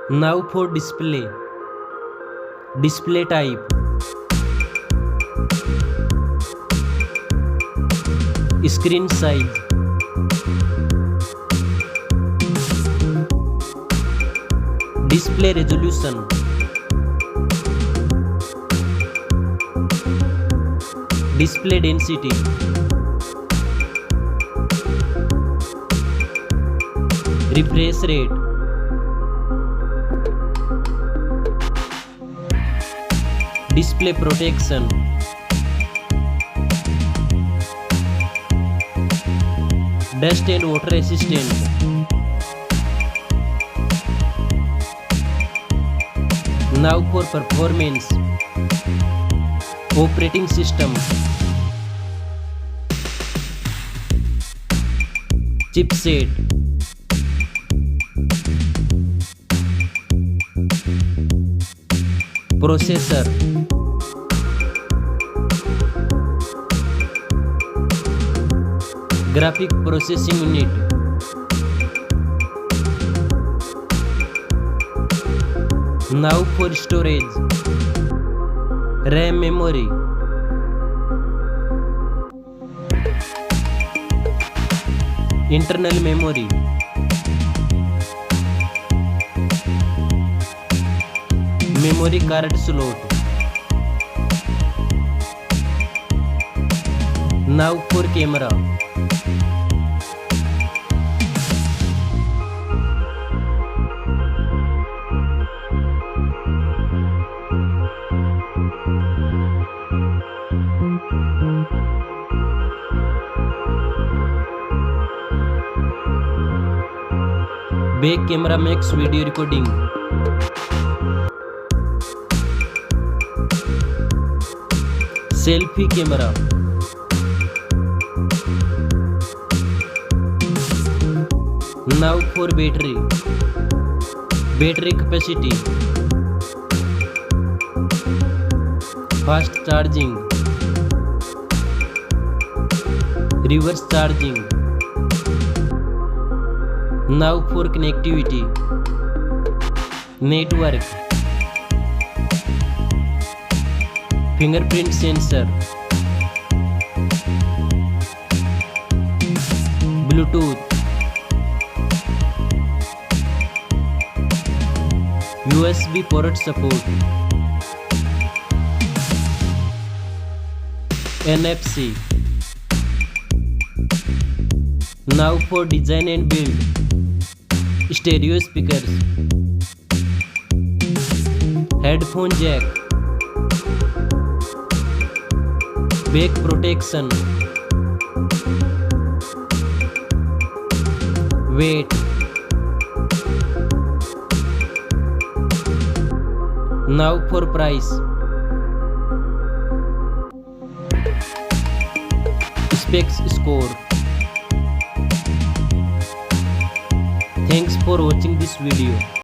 Now for display. Display type. Screen size. Display resolution. Display density. Refresh rate. Display protection. Dust and water resistant. Now for performance. Operating system. Chipset. Processor. Graphic processing unit. Now for storage. RAM memory. Internal memory. Memory card slot. Now for camera. Back camera makes video recording. Selfie camera. Now for battery. Battery capacity. Fast charging. Reverse charging. Now for connectivity. Network. Fingerprint sensor. Bluetooth. USB port support. NFC. Now for design and build. Stereo speakers. Headphone jack. Back protection. Weight. Now for price. Specs score. Thanks for watching this video.